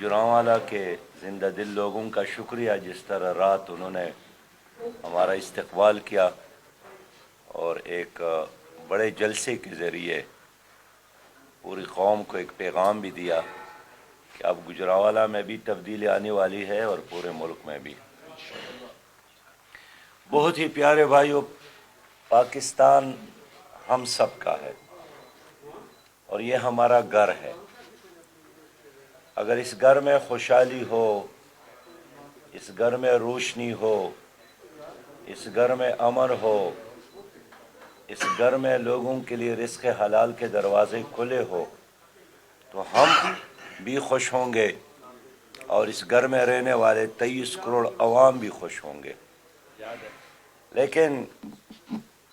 گجرانوالا کے زندہ دل لوگوں کا شکریہ جس طرح رات انہوں نے ہمارا استقبال کیا اور ایک بڑے جلسے کے ذریعے پوری قوم کو ایک پیغام بھی دیا کہ اب گجرانوالا میں بھی تبدیلی آنے والی ہے اور پورے ملک میں بھی۔ بہت ہی پیارے بھائیو، پاکستان ہم سب کا ہے اور یہ ہمارا گھر ہے۔ اگر اس گھر میں خوشحالی ہو، اس گھر میں روشنی ہو، اس گھر میں امن ہو، اس گھر میں لوگوں کے لیے رزق حلال کے دروازے کھلے ہو تو ہم بھی خوش ہوں گے اور اس گھر میں رہنے والے 23 کروڑ عوام بھی خوش ہوں گے۔ لیکن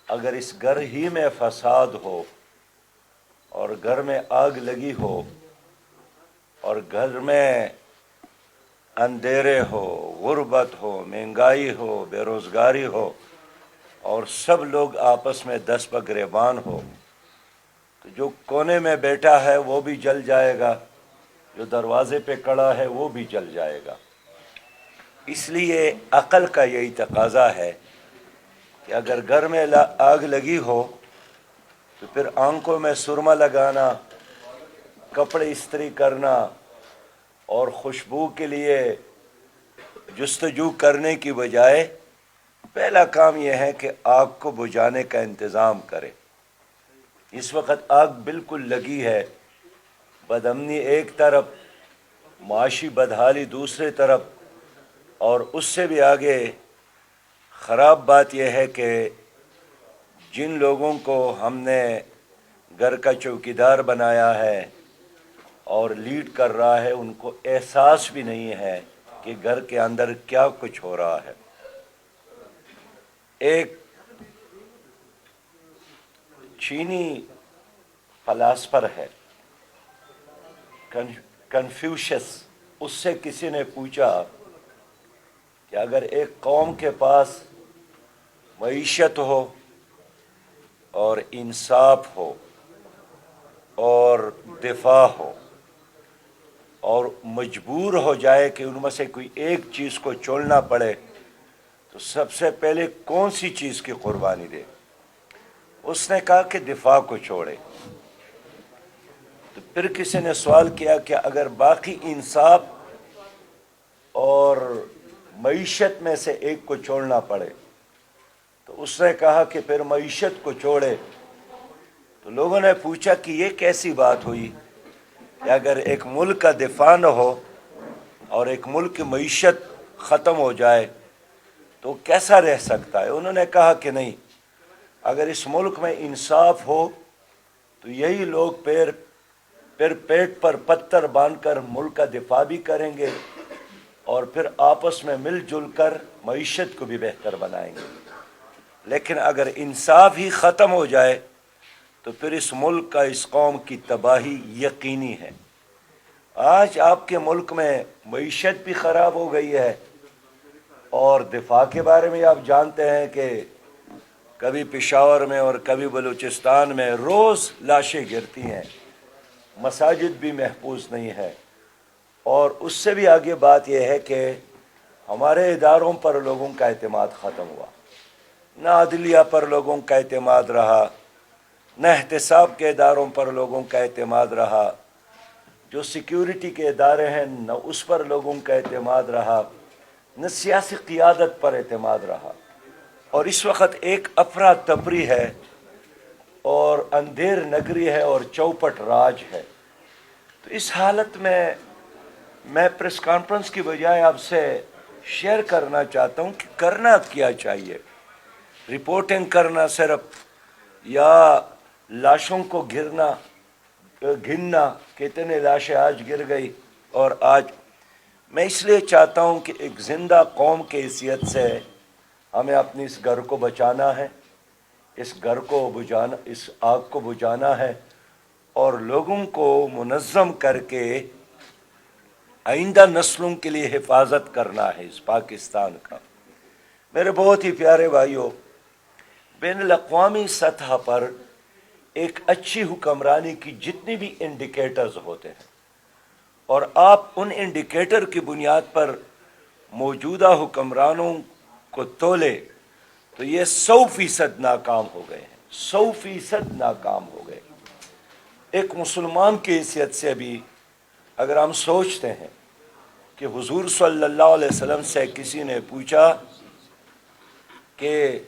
اگر اس گھر ہی میں فساد ہو اور گھر میں آگ لگی ہو اور گھر میں اندھیرے ہو، غربت ہو، مہنگائی ہو، بے روزگاری ہو اور سب لوگ آپس میں دست گریبان ہو تو جو کونے میں بیٹھا ہے وہ بھی جل جائے گا، جو دروازے پہ کھڑا ہے وہ بھی جل جائے گا۔ اس لیے عقل کا یہی تقاضا ہے کہ اگر گھر میں آگ لگی ہو تو پھر آنکھوں میں سرما لگانا، کپڑے استری کرنا اور خوشبو کے لیے جستجو کرنے کی بجائے پہلا کام یہ ہے کہ آگ کو بجھانے کا انتظام کرے۔ اس وقت آگ بالکل لگی ہے، بدامنی ایک طرف، معاشی بدحالی دوسرے طرف، اور اس سے بھی آگے خراب بات یہ ہے کہ جن لوگوں کو ہم نے گھر کا چوکیدار بنایا ہے اور لیڈ کر رہا ہے ان کو احساس بھی نہیں ہے کہ گھر کے اندر کیا کچھ ہو رہا ہے۔ ایک چینی فلاسفر ہے کنفیوشس، اس سے کسی نے پوچھا کہ اگر ایک قوم کے پاس معیشت ہو اور انصاف ہو اور دفاع ہو اور مجبور ہو جائے کہ ان میں سے کوئی ایک چیز کو چھوڑنا پڑے تو سب سے پہلے کون سی چیز کی قربانی دے؟ اس نے کہا کہ دفاع کو چھوڑے۔ تو پھر کسی نے سوال کیا کہ اگر باقی انصاف اور معیشت میں سے ایک کو چھوڑنا پڑے تو اس نے کہا کہ پھر معیشت کو چھوڑے۔ تو لوگوں نے پوچھا کہ یہ کیسی بات ہوئی کہ اگر ایک ملک کا دفاع نہ ہو اور ایک ملک کی معیشت ختم ہو جائے تو کیسا رہ سکتا ہے؟ انہوں نے کہا کہ نہیں، اگر اس ملک میں انصاف ہو تو یہی لوگ پھر پیٹ پر پتھر باندھ کر ملک کا دفاع بھی کریں گے اور پھر آپس میں مل جل کر معیشت کو بھی بہتر بنائیں گے۔ لیکن اگر انصاف ہی ختم ہو جائے تو پھر اس ملک کا، اس قوم کی تباہی یقینی ہے۔ آج آپ کے ملک میں معیشت بھی خراب ہو گئی ہے اور دفاع کے بارے میں آپ جانتے ہیں کہ کبھی پشاور میں اور کبھی بلوچستان میں روز لاشیں گرتی ہیں، مساجد بھی محفوظ نہیں ہے، اور اس سے بھی آگے بات یہ ہے کہ ہمارے اداروں پر لوگوں کا اعتماد ختم ہوا، نہ عدلیہ پر لوگوں کا اعتماد رہا، نہ احتساب کے اداروں پر لوگوں کا اعتماد رہا، جو سیکیورٹی کے ادارے ہیں نہ اس پر لوگوں کا اعتماد رہا، نہ سیاسی قیادت پر اعتماد رہا، اور اس وقت ایک افراتفری ہے اور اندھیر نگری ہے اور چوپٹ راج ہے۔ تو اس حالت میں پریس کانفرنس کی بجائے آپ سے شیئر کرنا چاہتا ہوں کہ کرنا کیا چاہیے۔ رپورٹنگ کرنا صرف، یا لاشوں کو گننا کتنے لاشیں آج گر گئی اور آج، میں اس لیے چاہتا ہوں کہ ایک زندہ قوم کی حیثیت سے ہمیں اپنی اس گھر کو بچانا ہے، اس گھر کو بجھانا، اس آگ کو بجھانا ہے اور لوگوں کو منظم کر کے آئندہ نسلوں کے لیے حفاظت کرنا ہے اس پاکستان کا۔ میرے بہت ہی پیارے بھائیوں، بین الاقوامی سطح پر ایک اچھی حکمرانی کی جتنی بھی انڈیکیٹرز ہوتے ہیں اور آپ ان انڈیکیٹر کی بنیاد پر موجودہ حکمرانوں کو تولے تو یہ 100% ناکام ہو گئے ہیں، 100% ناکام ہو گئے۔ ایک مسلمان کی حیثیت سے بھی اگر ہم سوچتے ہیں کہ حضور صلی اللہ علیہ وسلم سے کسی نے پوچھا کہ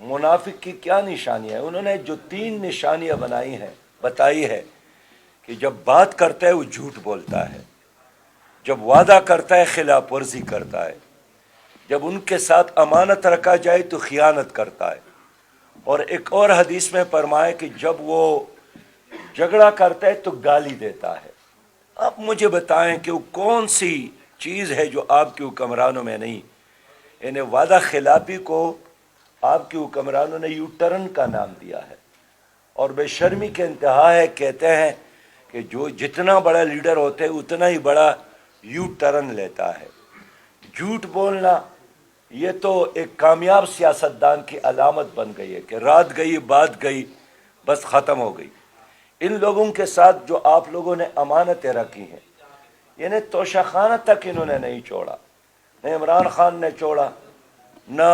منافق کی کیا نشانیاں ہیں، انہوں نے جو 3 نشانیاں بتائی ہے کہ جب بات کرتا ہے وہ جھوٹ بولتا ہے، جب وعدہ کرتا ہے خلاف ورزی کرتا ہے، جب ان کے ساتھ امانت رکھا جائے تو خیانت کرتا ہے، اور ایک اور حدیث میں فرمایا کہ جب وہ جھگڑا کرتا ہے تو گالی دیتا ہے۔ آپ مجھے بتائیں کہ وہ کون سی چیز ہے جو آپ کے حکمرانوں میں نہیں؟ یعنی وعدہ خلافی کو آپ کے حکمرانوں نے یو ٹرن کا نام دیا ہے، اور بے شرمی کے انتہا ہے، کہتے ہیں کہ جو جتنا بڑا لیڈر ہوتا ہے اتنا ہی بڑا یو ٹرن لیتا ہے۔ جھوٹ بولنا یہ تو ایک کامیاب سیاستدان کی علامت بن گئی ہے کہ رات گئی بات گئی، بس ختم ہو گئی۔ ان لوگوں کے ساتھ جو آپ لوگوں نے امانتیں رکھی ہیں، یعنی توشہ خانہ تک انہوں نے نہیں چھوڑا، نہ عمران خان نے چھوڑا، نہ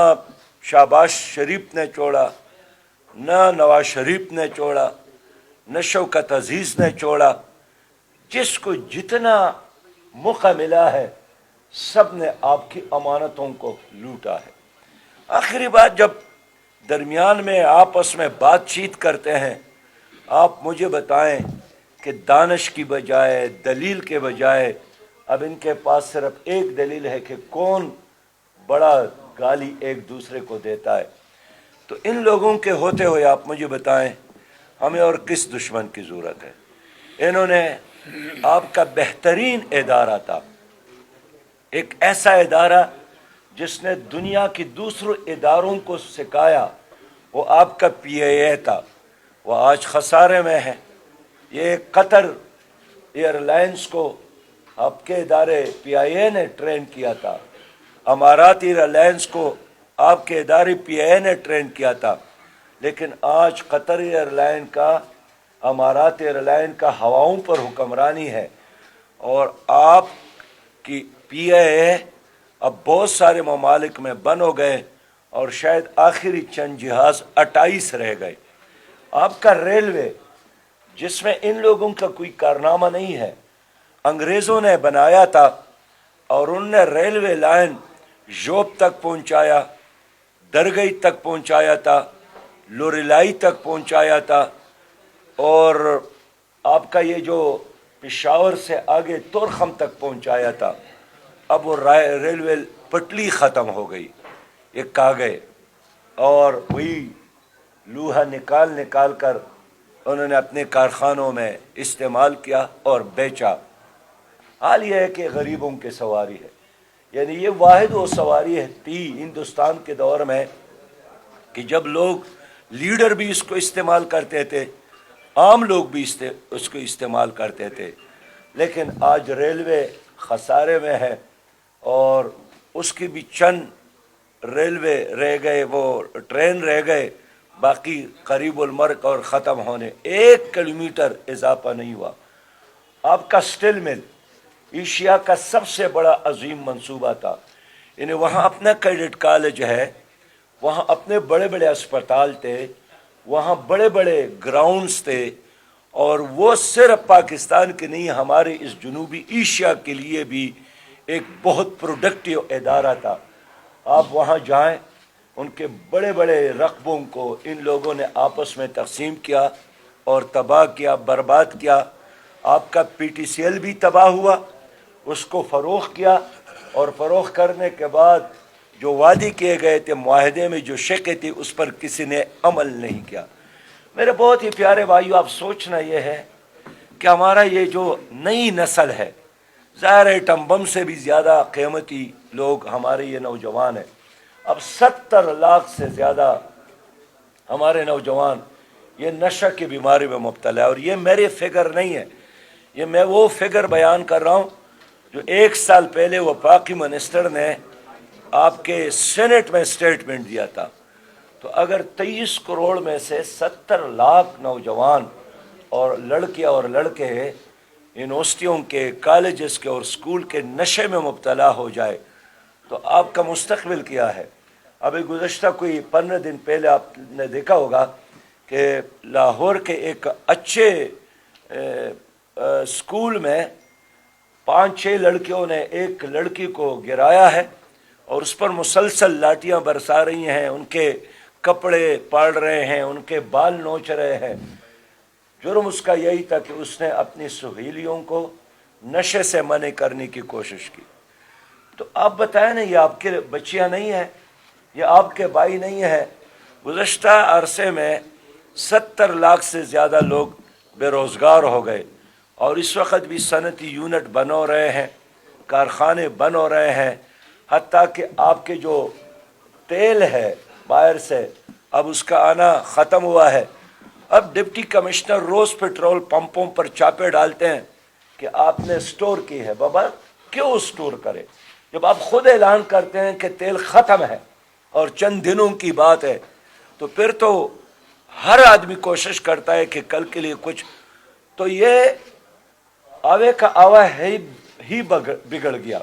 شہباز شریف نے چھوڑا، نہ نواز شریف نے چھوڑا، نہ شوکت عزیز نے چھوڑا۔ جس کو جتنا موقع ملا ہے سب نے آپ کی امانتوں کو لوٹا ہے۔ آخری بات، جب درمیان میں آپس میں بات چیت کرتے ہیں، آپ مجھے بتائیں کہ دانش کی بجائے، دلیل کے بجائے، اب ان کے پاس صرف ایک دلیل ہے کہ کون بڑا گالی ایک دوسرے کو دیتا ہے۔ تو ان لوگوں کے ہوتے ہوئے آپ مجھے بتائیں ہمیں اور کس دشمن کی ضرورت ہے؟ انہوں نے آپ کا بہترین ادارہ تھا، ایک ایسا ادارہ جس نے دنیا کی دوسرے اداروں کو سکھایا، وہ آپ کا PIA تھا، وہ آج خسارے میں ہے۔ یہ قطر ایئر لائنز کو آپ کے ادارے PIA نے ٹرین کیا تھا، امارات ایئر لائنز کو آپ کے ادارے PIA نے ٹرین کیا تھا، لیکن آج قطر ایئر لائن کا، امارات ایئر لائن کا ہواؤں پر حکمرانی ہے، اور آپ کی PIA اب بہت سارے ممالک میں بند ہو گئے، اور شاید آخری چند جہاز 28 رہ گئے۔ آپ کا ریلوے، جس میں ان لوگوں کا کوئی کارنامہ نہیں ہے، انگریزوں نے بنایا تھا، اور انہوں نے ریلوے لائن جوب تک پہنچایا، درگئی تک پہنچایا تھا، لوریلائی تک پہنچایا تھا، اور آپ کا یہ جو پشاور سے آگے تورخم تک پہنچایا تھا۔ اب وہ ریلوے پٹلی ختم ہو گئی، یہ کہا گئے، اور وہی لوہا نکال کر انہوں نے اپنے کارخانوں میں استعمال کیا اور بیچا۔ حال یہ ہے کہ غریبوں کی سواری ہے، یعنی یہ واحد وہ سواری تھی ہندوستان کے دور میں کہ جب لوگ، لیڈر بھی اس کو استعمال کرتے تھے، عام لوگ بھی اس کو استعمال کرتے تھے، لیکن آج ریلوے خسارے میں ہے، اور اس کی بھی چند ریلوے رہ گئے، وہ ٹرین رہ گئے، باقی قریب المرگ اور ختم ہونے، 1 کلومیٹر اضافہ نہیں ہوا۔ آپ کا سٹیل مل ایشیا کا سب سے بڑا عظیم منصوبہ تھا، یعنی وہاں اپنا کیڈٹ کالج ہے، وہاں اپنے بڑے بڑے اسپتال تھے، وہاں بڑے بڑے گراؤنڈز تھے، اور وہ صرف پاکستان کے نہیں، ہمارے اس جنوبی ایشیا کے لیے بھی ایک بہت پروڈکٹیو ادارہ تھا۔ آپ وہاں جائیں، ان کے بڑے بڑے رقبوں کو ان لوگوں نے آپس میں تقسیم کیا اور تباہ کیا، برباد کیا۔ آپ کا PTCL بھی تباہ ہوا، اس کو فروخت کیا، اور فروخت کرنے کے بعد جو وعدے کیے گئے تھے، معاہدے میں جو شقیں تھی، اس پر کسی نے عمل نہیں کیا۔ میرے بہت ہی پیارے بھائیو، آپ سوچنا یہ ہے کہ ہمارا یہ جو نئی نسل ہے، ظاہر ایٹم بم سے بھی زیادہ قیمتی لوگ ہمارے یہ نوجوان ہیں۔ اب 70 لاکھ سے زیادہ ہمارے نوجوان یہ نشہ کی بیماری میں مبتلا ہے، اور یہ میرے فگر نہیں ہے، یہ میں وہ فگر بیان کر رہا ہوں جو 1 سال پہلے وفاقی منسٹر نے آپ کے سینٹ میں سٹیٹمنٹ دیا تھا۔ تو اگر 23 کروڑ میں سے 70 لاکھ نوجوان اور لڑکیاں اور لڑکے یونیورسٹیوں کے، کالجز کے اور اسکول کے نشے میں مبتلا ہو جائے تو آپ کا مستقبل کیا ہے؟ ابھی گزشتہ کوئی 15 دن پہلے آپ نے دیکھا ہوگا کہ لاہور کے ایک اچھے اسکول میں 5-6 لڑکیوں نے ایک لڑکی کو گرایا ہے اور اس پر مسلسل لاٹیاں برسا رہی ہیں، ان کے کپڑے پاڑ رہے ہیں، ان کے بال نوچ رہے ہیں۔ جرم اس کا یہی تھا کہ اس نے اپنی سہیلیوں کو نشے سے منع کرنے کی کوشش کی۔ تو آپ بتائیں نا، یہ آپ کے بچیاں نہیں ہیں، یہ آپ کے بھائی نہیں ہیں۔ گزشتہ عرصے میں 70 لاکھ سے زیادہ لوگ بے روزگار ہو گئے، اور اس وقت بھی صنعتی یونٹ بن ہو رہے ہیں، کارخانے بن ہو رہے ہیں، حتیٰ کہ آپ کے جو تیل ہے باہر سے اب اس کا آنا ختم ہوا ہے۔ اب ڈپٹی کمشنر روز پیٹرول پمپوں پر چھاپے ڈالتے ہیں کہ آپ نے سٹور کی ہے۔ بابا کیوں سٹور کرے جب آپ خود اعلان کرتے ہیں کہ تیل ختم ہے اور چند دنوں کی بات ہے؟ تو پھر تو ہر آدمی کوشش کرتا ہے کہ کل کے لیے کچھ، تو یہ آوے کا آوا ہی بگڑ گیا،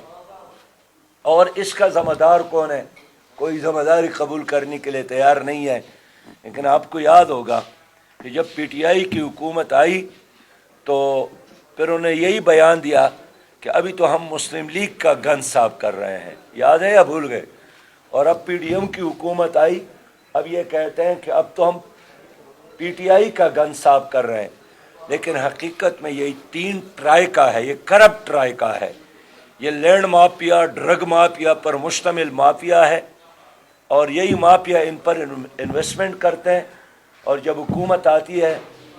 اور اس کا ذمہ دار کون ہے؟ کوئی ذمہ داری قبول کرنے کے لیے تیار نہیں ہے۔ لیکن آپ کو یاد ہوگا کہ جب پی ٹی آئی کی حکومت آئی تو پھر انہیں یہی بیان دیا کہ ابھی تو ہم مسلم لیگ کا گن صاف کر رہے ہیں، یاد ہے یا بھول گئے؟ اور اب پی ڈی ایم کی حکومت آئی، اب یہ کہتے ہیں کہ اب تو ہم پی ٹی آئی کا گن صاف کر رہے ہیں۔ لیکن حقیقت میں یہ 3 ٹرائی کا ہے، یہ کرپٹ ٹرائی کا ہے، یہ لینڈ مافیا، ڈرگ مافیا پر مشتمل مافیا ہے، اور یہی مافیا ان پر انویسٹمنٹ کرتے ہیں، اور جب حکومت آتی ہے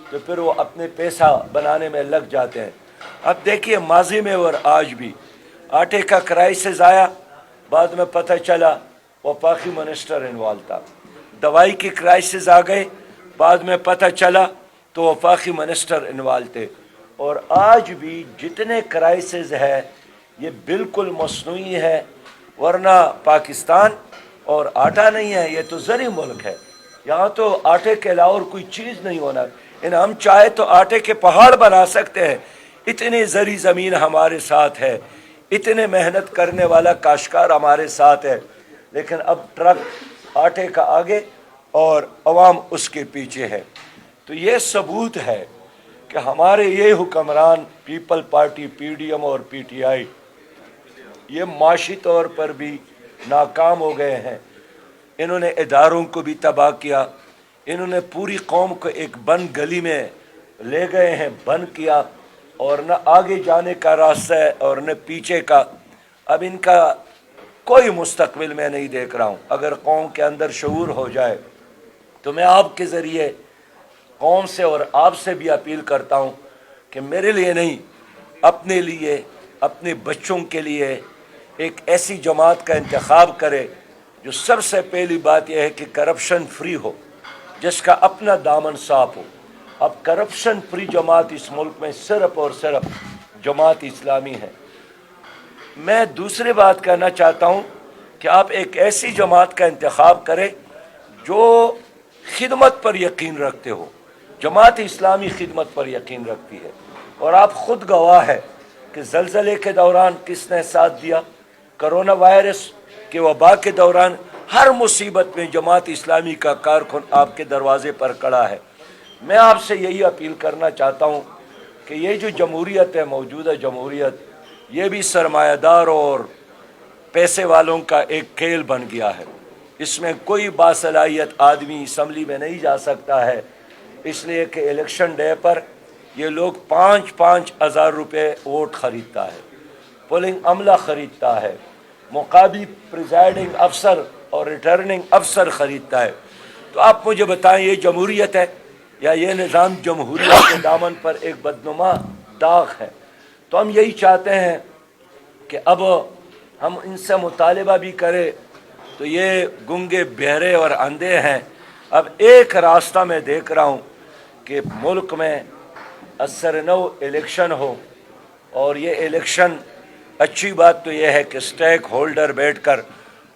تو پھر وہ اپنے پیسہ بنانے میں لگ جاتے ہیں۔ اب دیکھیے ماضی میں اور آج بھی آٹے کا کرائسس آیا، بعد میں پتہ چلا وفاقی منسٹر انوالو تھا۔ دوائی کی کرائسس آ گئے، بعد میں پتہ چلا تو وفاقی منسٹر انوالو تھے۔ اور آج بھی جتنے کرائسس ہے یہ بالکل مصنوعی ہے، ورنہ پاکستان اور آٹا نہیں ہے، یہ تو زرعی ملک ہے، یہاں تو آٹے کے علاوہ اور کوئی چیز نہیں ہونا۔ ہم چاہے تو آٹے کے پہاڑ بنا سکتے ہیں، اتنی زرعی زمین ہمارے ساتھ ہے، اتنے محنت کرنے والا کاشتکار ہمارے ساتھ ہے، لیکن اب ٹرک آٹے کا آگے اور عوام اس کے پیچھے ہے۔ تو یہ ثبوت ہے کہ ہمارے یہ حکمران people party, P D M اور پی ٹی آئی، یہ معاشی طور پر بھی ناکام ہو گئے ہیں۔ انہوں نے اداروں کو بھی تباہ کیا، انہوں نے پوری قوم کو ایک بند گلی میں لے گئے ہیں، بند کیا، اور نہ آگے جانے کا راستہ ہے اور نہ پیچھے کا۔ اب ان کا کوئی مستقبل میں نہیں دیکھ رہا ہوں۔ اگر قوم کے اندر شعور ہو جائے تو میں آپ کے ذریعے قوم سے اور آپ سے بھی اپیل کرتا ہوں کہ میرے لیے نہیں، اپنے لیے، اپنے بچوں کے لیے ایک ایسی جماعت کا انتخاب کرے جو سب سے پہلی بات یہ ہے کہ کرپشن فری ہو، جس کا اپنا دامن صاف ہو۔ اب کرپشن فری جماعت اس ملک میں صرف اور صرف جماعت اسلامی ہے۔ میں دوسری بات کہنا چاہتا ہوں کہ آپ ایک ایسی جماعت کا انتخاب کریں جو خدمت پر یقین رکھتے ہو۔ جماعت اسلامی خدمت پر یقین رکھتی ہے، اور آپ خود گواہ ہے کہ زلزلے کے دوران کس نے ساتھ دیا، کرونا وائرس کے وبا کے دوران، ہر مصیبت میں جماعت اسلامی کا کارکن آپ کے دروازے پر کھڑا ہے۔ میں آپ سے یہی اپیل کرنا چاہتا ہوں کہ یہ جو جمہوریت ہے، موجودہ جمہوریت، یہ بھی سرمایہ دار اور پیسے والوں کا ایک کھیل بن گیا ہے۔ اس میں کوئی باصلاحیت آدمی اسمبلی میں نہیں جا سکتا ہے، اس لیے کہ الیکشن ڈے پر یہ لوگ 5-5 ہزار روپے ووٹ خریدتا ہے، پولنگ عملہ خریدتا ہے، مقامی پریزائڈنگ افسر اور ریٹرننگ افسر خریدتا ہے۔ تو آپ مجھے بتائیں، یہ جمہوریت ہے یا یہ نظام جمہوریت کے دامن پر ایک بدنما داغ ہے؟ تو ہم یہی چاہتے ہیں کہ اب ہم ان سے مطالبہ بھی کریں تو یہ گنگے، بہرے اور اندھے ہیں۔ اب ایک راستہ میں دیکھ رہا ہوں کہ ملک میں اثر نو الیکشن ہو، اور یہ الیکشن اچھی بات تو یہ ہے کہ سٹیک ہولڈر بیٹھ کر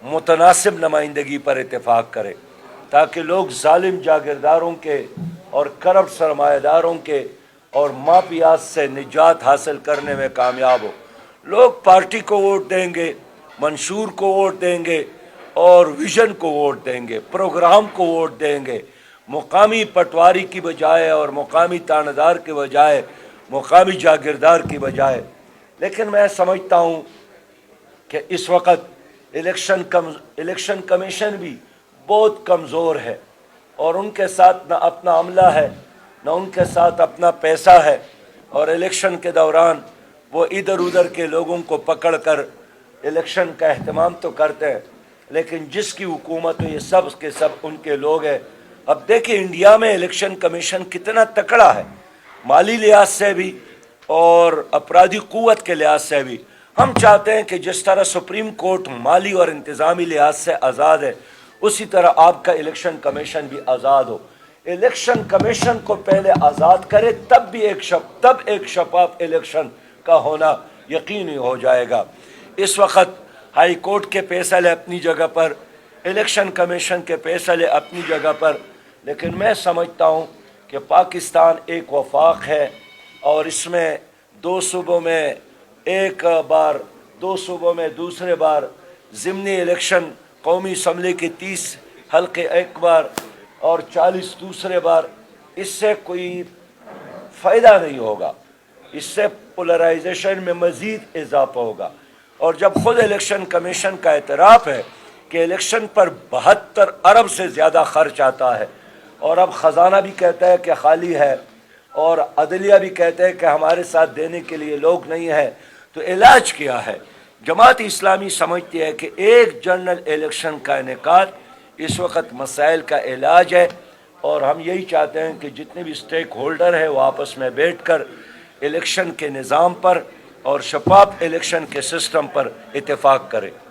متناسب نمائندگی پر اتفاق کرے، تاکہ لوگ ظالم جاگیرداروں کے اور کرپٹ سرمایہ داروں کے اور مافیات سے نجات حاصل کرنے میں کامیاب ہو۔ لوگ پارٹی کو ووٹ دیں گے، منشور کو ووٹ دیں گے اور ویژن کو ووٹ دیں گے، پروگرام کو ووٹ دیں گے، مقامی پٹواری کی بجائے اور مقامی تانیدار کے بجائے، مقامی جاگیردار کی بجائے۔ لیکن میں سمجھتا ہوں کہ اس وقت الیکشن کمیشن بھی بہت کمزور ہے، اور ان کے ساتھ نہ اپنا عملہ ہے، نہ ان کے ساتھ اپنا پیسہ ہے، اور الیکشن کے دوران وہ ادھر ادھر کے لوگوں کو پکڑ کر الیکشن کا اہتمام تو کرتے ہیں، لیکن جس کی حکومت ہے یہ سب کے سب ان کے لوگ ہیں۔ اب دیکھیں انڈیا میں الیکشن کمیشن کتنا تکڑا ہے، مالی لحاظ سے بھی اور اپرادھی قوت کے لحاظ سے بھی۔ ہم چاہتے ہیں کہ جس طرح سپریم کورٹ مالی اور انتظامی لحاظ سے آزاد ہے، اسی طرح آپ کا الیکشن کمیشن بھی آزاد ہو۔ الیکشن کمیشن کو پہلے آزاد کرے، تب ایک شفاف الیکشن کا ہونا یقینی ہو جائے گا۔ اس وقت ہائی کورٹ کے فیصلے اپنی جگہ پر، الیکشن کمیشن کے فیصلے اپنی جگہ پر، لیکن میں سمجھتا ہوں کہ پاکستان ایک وفاق ہے، اور اس میں دو صوبوں میں ایک بار، دو صوبوں میں دوسرے بار ضمنی الیکشن، قومی اسمبلی کی 30 حلقے ایک بار اور 40 دوسرے بار، اس سے کوئی فائدہ نہیں ہوگا، اس سے پولرائزیشن میں مزید اضافہ ہوگا۔ اور جب خود الیکشن کمیشن کا اعتراف ہے کہ الیکشن پر 72 ارب سے زیادہ خرچ آتا ہے، اور اب خزانہ بھی کہتا ہے کہ خالی ہے، اور عدلیہ بھی کہتے ہیں کہ ہمارے ساتھ دینے کے لیے لوگ نہیں ہیں، تو علاج کیا ہے؟ جماعت اسلامی سمجھتی ہے کہ ایک جنرل الیکشن کا انعقاد اس وقت مسائل کا علاج ہے، اور ہم یہی چاہتے ہیں کہ جتنے بھی سٹیک ہولڈر ہیں وہ آپس میں بیٹھ کر الیکشن کے نظام پر اور شفاف الیکشن کے سسٹم پر اتفاق کریں۔